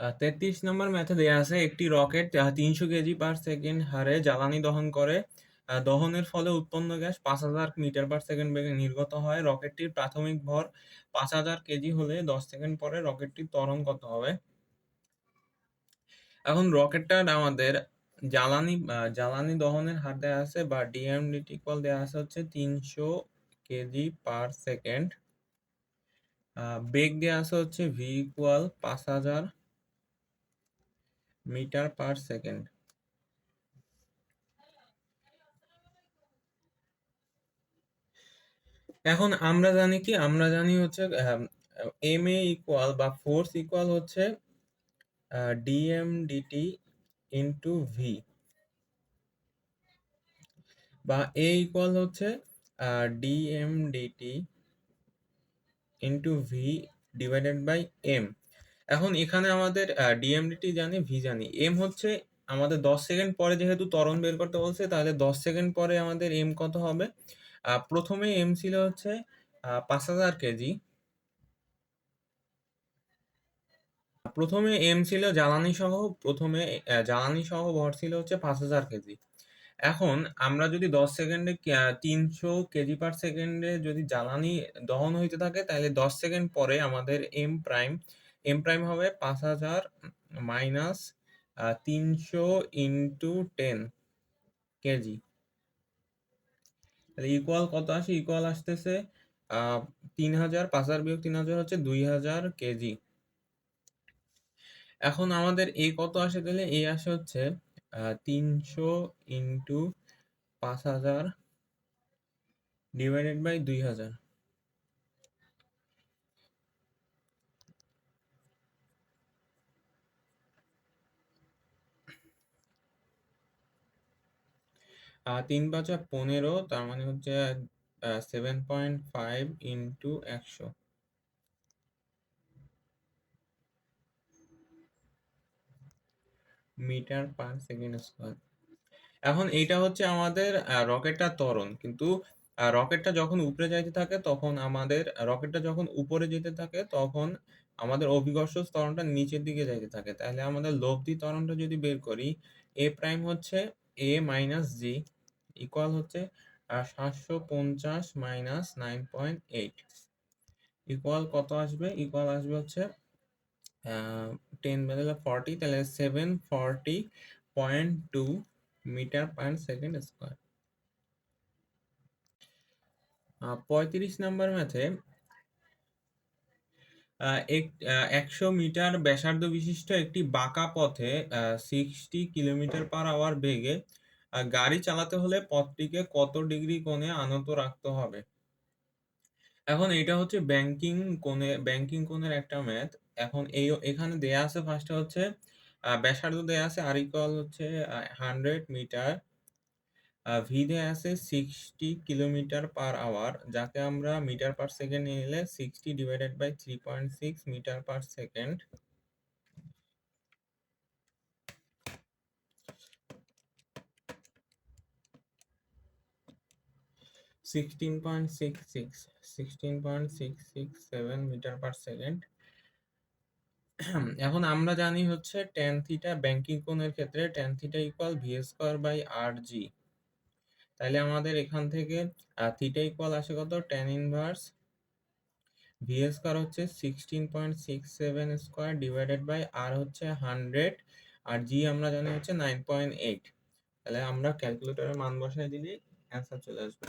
33 নম্বর ম্যাথে দেয়া আছে একটি রকেট 300 কেজি পার সেকেন্ড হারে জ্বালানি দহন করে। দহনের ফলে উৎপন্ন গ্যাস 5000 মিটার পার সেকেন্ড বেগে নির্গত হয়। রকেটটির প্রাথমিক ভর 5000 কেজি হলে 10 সেকেন্ড পরে রকেটটির ত্বরণ কত হবে? এখন রকেটটা আমাদের জ্বালানি দহনের হার দেওয়া আছে বা ডিএমডিটি ইকুয়াল দেওয়া আছে হচ্ছে 300 কেজি পার সেকেন্ড। বেগ দেওয়া আছে হচ্ছে V equal 5000 metre per second. এখন আমরা জানি হচ্ছে এম এ ইকুয়াল বা ফোর্স ইকুয়াল হচ্ছে ডিএমডিটি ইন্টু ভি, বা এ ইকুয়াল হচ্ছে DMDT into V divided by M. এখন এখানে আমাদের ডিএমডিটি জানি, ভি জানি, এম হচ্ছে আমাদের 10 সেকেন্ড পরে যেহেতু ত্বরণ বের করতে বলছে, তাহলে 10 সেকেন্ড পরে আমাদের এম কত হবে? প্রথমে এম ছিল হচ্ছে 5000 কেজি। প্রথমে এম ছিল জ্বালানি সহ ভর ছিল হচ্ছে 5000 কেজি। এখন আমরা যদি 10 সেকেন্ডে 300 কেজি পার সেকেন্ডে যদি জ্বালানি দহন হইতে থাকে, তাহলে 10 সেকেন্ড পরে আমাদের এম প্রাইম হবে 5000 মাইনাস 300 ইন্টু 10 কেজি। তাহলে ইকুয়াল কত আসে? ইকুয়াল আসতেছে 3000, 5000 বিয়োগ 3000 হচ্ছে 2000 কেজি। এখন আমাদের এ কত আসে? তাহলে এ আসে হচ্ছে 300 ইন্টু 5000 ডিভাইডেড বাই 2000। 3×5 = 15, তার মানে হচ্ছে 7.5 into 100 metre per second square. এখন এইটা হচ্ছে আমাদের রকেটটার ত্বরণ, কিন্তু রকেটটা যখন উপরে যাইতে থাকে তখন আমাদের অভিকর্ষ ত্বরণটা নিচের দিকে যাইতে থাকে। তাহলে আমাদের লব্ধি ত্বরণটা যদি বের করি, এ প্রাইম হচ্ছে এ মাইনাস জি ইকুয়াল হচ্ছে 750 মাইনাস 9.8 ইকুয়াল কত আসবে? ইকুয়াল আসবে হচ্ছে 10 বদলে 40, তাহলে 740.2 metre per second square. 35 number ম্যাথে 100 মিটার ব্যাসার্ধ বিশিষ্ট একটি বাঁকা পথে 60 কিলোমিটার পার আওয়ার বেগে গাড়ি চালাতে হলে পথটিকে কত ডিগ্রি কোণে আনত রাখতে হবে? এখন এটা হচ্ছে ব্যাংকিং কোণের একটা ম্যাথ। এখন এখানে দেয়া আছে ফার্স্টে হচ্ছে ব্যাসার্ধ দেয়া আছে আর ইকুয়াল হচ্ছে 100 মিটার, ভি দেয়া আছে 60 কিলোমিটার পার আওয়ার, যাকে আমরা মিটার পার সেকেন্ড নিয়ে নিলে 60 divided by 3.6 metre per second. 16.667 metre per second. এখন আমরা জানি হচ্ছে tan থিটা ব্যাংকিং কোণের ক্ষেত্রে tan theta equal V square by R G. তাহলে আমাদের এখান থেকে থিটা ইকুয়াল আসে কত? tan ইনভার্স ভি স্কোয়ার হচ্ছে 16.67 স্কোয়ার ডিভাইডেড বাই আর হচ্ছে 100, আর জি আমরা জানি হচ্ছে 9.8। তাহলে আমরা ক্যালকুলেটরের মান বসাই দিলে অ্যান্সার চলে আসবে।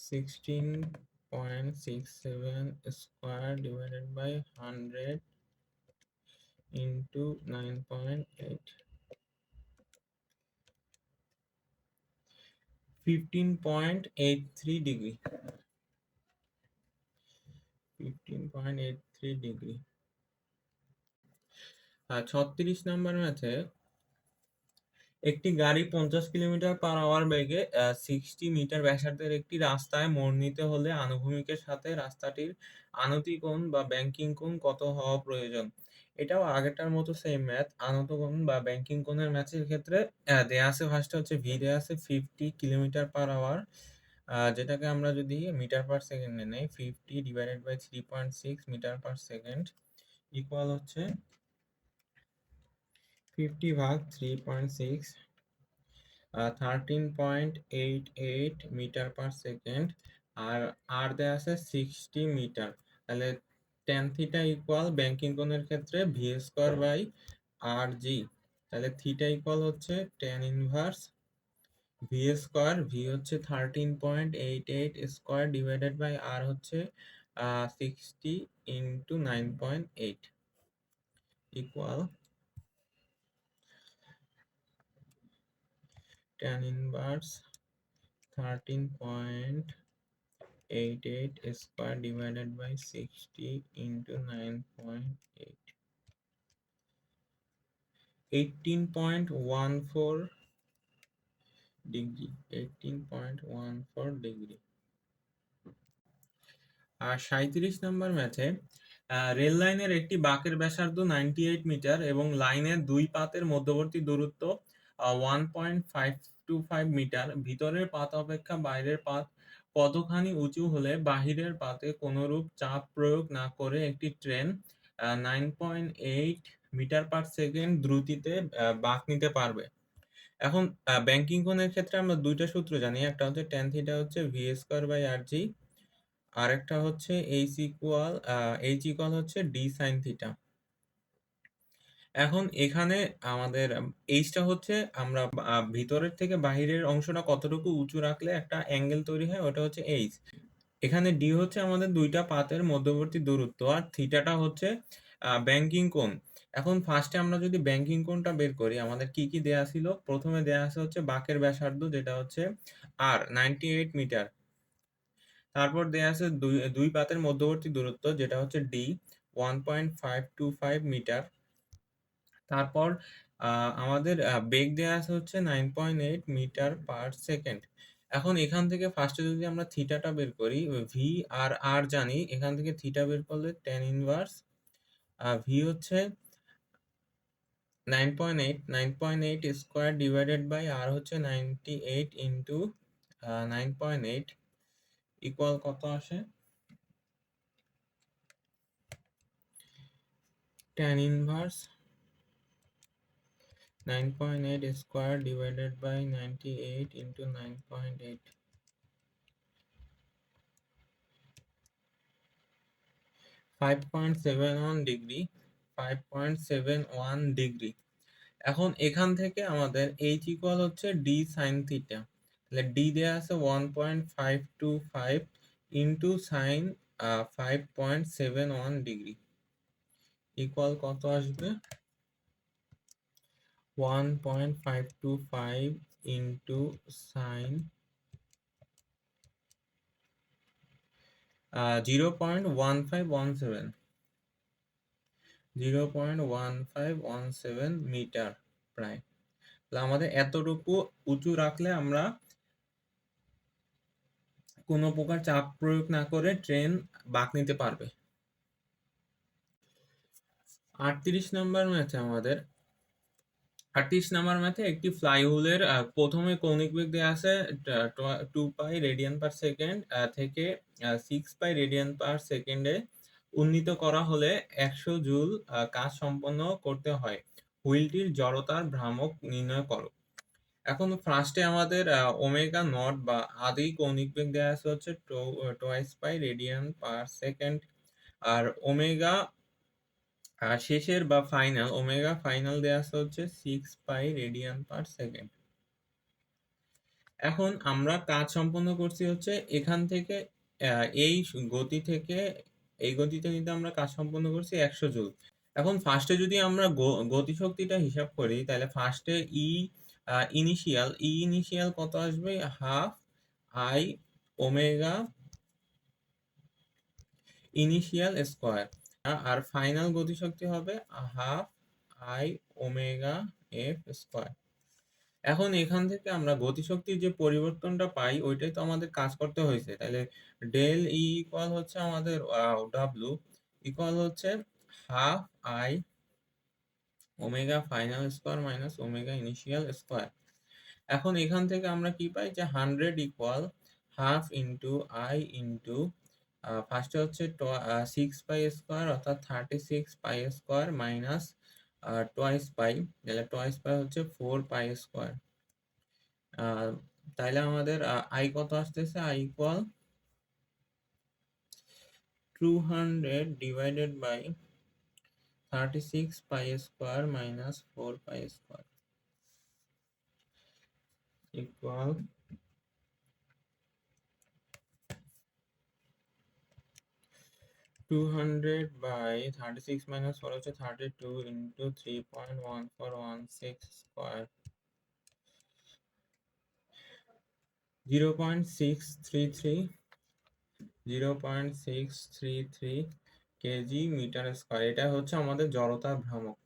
16.67 square divided by 100 into 9.8, 15.83 degree. 15.83 degree. 36 number ম্যাথে একটি গাড়ি 50 কিলোমিটার পার আওয়ার বেগে 60 মিটার ব্যাসার্ধের একটি রাস্তায় মোড় নিতে হলে আনুভূমিকের সাথে রাস্তাটির আনতি কোণ বা ব্যাংকিং কোণ কত হওয়া প্রয়োজন? এটাও আগেরটার মতো সেম ম্যাথ। আনত কোণ বা ব্যাংকিং কোণের ম্যাথের ক্ষেত্রে দেয়া আছে ফার্স্টে হচ্ছে ভি দেয়া আছে 50 কিলোমিটার পার আওয়ার, যেটাকে আমরা যদি মিটার পার সেকেন্ডে নেই, 50 divided by 3.6 metre per second equal হচ্ছে 50 ভাগ 3.6, 13.88 মিটার পার সেকেন্ড। আর আর দেয়া আছে 60 মিটার। তাহলে tan থিটা ইকুয়াল ব্যাংকিং কোণের ক্ষেত্রে V square by R G. তাহলে থিটা ইকুয়াল হচ্ছে tan inverse V square, V হচ্ছে 13.88 স্কোয়ার ডিভাইডেড বাই আর হচ্ছে 60 into 9.8 equal tan inverse 13.88 square divided by 60 into 9.8, 18.14 degree, 18.14 degree. আর 37 number ম্যাথে rail লাইনের একটি বাঁকের ব্যাসার্ধ 98 মিটার এবং লাইনের দুই পাতের মধ্যবর্তী দূরত্ব 1.525 মিটার। ভিতরের পাত অপেক্ষা বাইরের পাত কতখানি উঁচু হলে বাহিরের পাতে কোনরূপ চাপ প্রয়োগ না করে একটি ট্রেন 9.8 মিটার পার সেকেন্ড দ্রুতিতে বাঁক নিতে পারবে? এখন ব্যাংকিং কোণের ক্ষেত্রে আমরা দুইটা সূত্র জানি, একটা হচ্ছে tan থিটা হচ্ছে ভি স্কোয়ার বাই আর জি, আরেকটা হচ্ছে এইচ ইকুয়াল হচ্ছে ডি সাইন থিটা। এখন এখানে আমাদের এইচটা হচ্ছে আমরা ভিতরের থেকে বাহিরের অংশটা কতটুকু উঁচু রাখলে একটা অ্যাঙ্গেল তৈরি হয়, ওটা হচ্ছে এইচ। এখানে ডি হচ্ছে আমাদের দুইটা পাতের মধ্যবর্তী দূরত্ব, আর থিটাটা হচ্ছে ব্যাংকিং কোণ। এখন ফার্স্টে আমরা যদি ব্যাংকিং কোণটা বের করি, আমাদের কি কি দেয়া ছিল? প্রথমে দেয়া আছে হচ্ছে বাঁকের ব্যাসার্ধ, যেটা হচ্ছে আর 98 মিটার। তারপর দেয়া আছে দুই দুই পাতের মধ্যবর্তী দূরত্ব, যেটা হচ্ছে ডি 1.525 মিটার। তারপর আমাদের বেগ দেয়া আছে হচ্ছে 9.8 মিটার পার সেকেন্ড। এখন এখান থেকে ফার্স্টে যদি আমরা থিটাটা বের করি, ভি আর আর জানি, এখান থেকে থিটা বের করলে tan ইনভার্স ভি হচ্ছে 9.8 স্কোয়ার ডিভাইডেড বাই আর হচ্ছে 98 ইন্টু 9.8 ইকুয়াল কত আসে? tan inverse 9.8 square divided by 98 into 9.8, 5.71 degree, 5.71 degree. এখন এখান থেকে আমাদের এইচ ইকুয়াল হচ্ছে ডি সাইন থিটা। তাহলে ডি দেয়া আছে 1.525 ইন্টু সাইন 5.71 ডিগ্রি ইকুয়াল কত আসবে? 1.525 ইন্টু সাইন 0.1517, 0.1517 মিটার প্রায়। তাহলে আমাদের এতটুকু উঁচু রাখলে আমরা কোনো প্রকার চাপ প্রয়োগ না করে ট্রেন বাঁক নিতে পারবে। 38 নম্বর ম্যাথে একটি ফ্লাইহুইলের প্রথমে কৌণিক বেগ দেওয়া আছে 2 পাই রেডিয়ান পার সেকেন্ড থেকে 6 পাই রেডিয়ান পার সেকেন্ডে উন্নীত করা হলে 100 জুল কাজ সম্পন্ন করতে হয়। হুইলটির জড়তার ভ্রামক নির্ণয় করো। এখন ফার্স্টে আমাদের ওমেগা নট বা আদি কৌণিক বেগ দেওয়া আছে হচ্ছে twice pi radian per second, আর ওমেগা শেষের বা ওমেগা ফাইনাল দেওয়া আছে হচ্ছে 6 পাই রেডিয়ান পার সেকেন্ড। এখন আমরা কাজ সম্পন্ন করছি হচ্ছে এখান থেকে এই গতি থেকে এই গতিতে কিন্তু আমরা কাজ সম্পন্ন করছি 100 জুল। এখন ফার্স্টে যদি আমরা গতিশক্তিটা হিসাব করি, তাহলে ফার্স্টে ইনিশিয়াল কত আসবে? Half I omega initial square, আর ফাইনাল গতিশক্তি হবে half I omega F square. এখন এখান থেকে আমরা গতিশক্তির যে পরিবর্তনটা পাই, ওইটাই তো আমাদের কাজ করতে হয়েছে। তাহলে ডেল ই ইকুয়াল হচ্ছে আমাদের ডাব্লু ইকুয়াল হচ্ছে half I omega final square minus omega initial square. এখন এখান থেকে আমরা কি পাই যে 100 equal half into I into ফার্স্টে হচ্ছে 6 পাই স্কোয়ার অর্থাৎ 36 পাই স্কোয়ার মাইনাস টোয়াইস পাই, তাহলে টোয়াইস পাই হচ্ছে 4 পাই স্কোয়ার। তাইলে আমাদের আই কত আসতেছে? I equal 200 divided by 36 pi square minus 4 pi square equal 200/36 minus 4 হচ্ছে 32 into 3.1416 square 0.633 kg metre square. এটা হচ্ছে আমাদের জড়তার ভ্রামক।